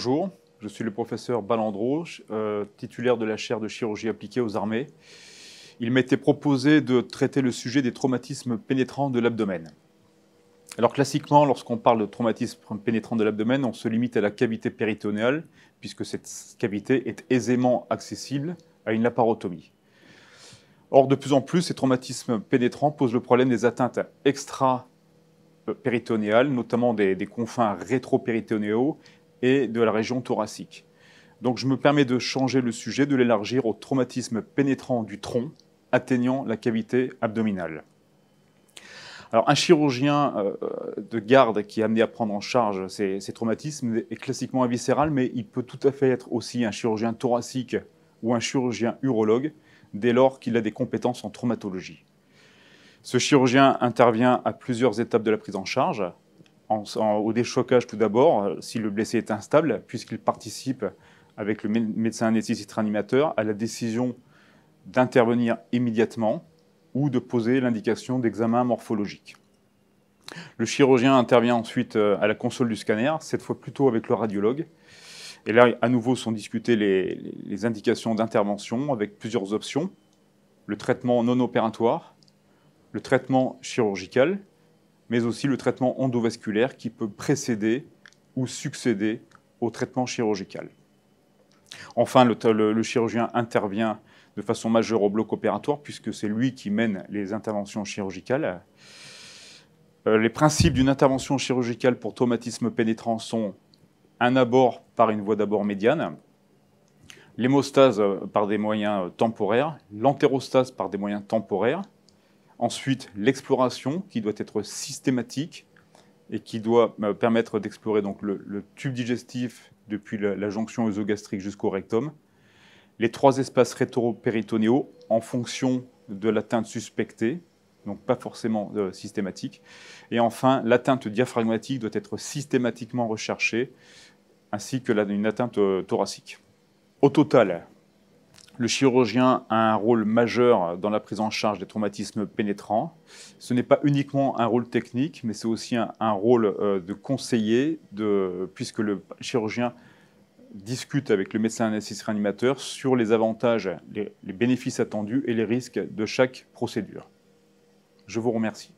Bonjour, je suis le professeur Balandreau, titulaire de la chaire de chirurgie appliquée aux armées. Il m'a été proposé de traiter le sujet des traumatismes pénétrants de l'abdomen. Alors classiquement, lorsqu'on parle de traumatisme pénétrant de l'abdomen, on se limite à la cavité péritonéale, puisque cette cavité est aisément accessible à une laparotomie. Or, de plus en plus, ces traumatismes pénétrants posent le problème des atteintes extra-péritonéales, notamment des confins rétro-péritonéaux et de la région thoracique. Donc je me permets de changer le sujet, de l'élargir au traumatisme pénétrant du tronc, atteignant la cavité abdominale. Alors un chirurgien de garde qui est amené à prendre en charge ces traumatismes est classiquement viscéral, mais il peut tout à fait être aussi un chirurgien thoracique ou un chirurgien urologue, dès lors qu'il a des compétences en traumatologie. Ce chirurgien intervient à plusieurs étapes de la prise en charge. Au déchocage tout d'abord, si le blessé est instable, puisqu'il participe avec le médecin anesthésiste-réanimateur à la décision d'intervenir immédiatement ou de poser l'indication d'examen morphologique. Le chirurgien intervient ensuite à la console du scanner, cette fois plutôt avec le radiologue. Et là, à nouveau, sont discutées les indications d'intervention avec plusieurs options. Le traitement non opératoire, le traitement chirurgical, mais aussi le traitement endovasculaire qui peut précéder ou succéder au traitement chirurgical. Enfin, le chirurgien intervient de façon majeure au bloc opératoire puisque c'est lui qui mène les interventions chirurgicales. Les principes d'une intervention chirurgicale pour traumatisme pénétrant sont un abord par une voie d'abord médiane, l'hémostase par des moyens temporaires, l'entérostase par des moyens temporaires, ensuite l'exploration qui doit être systématique et qui doit permettre d'explorer donc le tube digestif depuis la jonction œsogastrique jusqu'au rectum, les trois espaces rétro-péritonéaux en fonction de l'atteinte suspectée, donc pas forcément systématique, et enfin l'atteinte diaphragmatique doit être systématiquement recherchée, ainsi que une atteinte thoracique. Au total, le chirurgien a un rôle majeur dans la prise en charge des traumatismes pénétrants. Ce n'est pas uniquement un rôle technique, mais c'est aussi un rôle de conseiller, puisque le chirurgien discute avec le médecin anesthésiste-réanimateur sur les avantages, les bénéfices attendus et les risques de chaque procédure. Je vous remercie.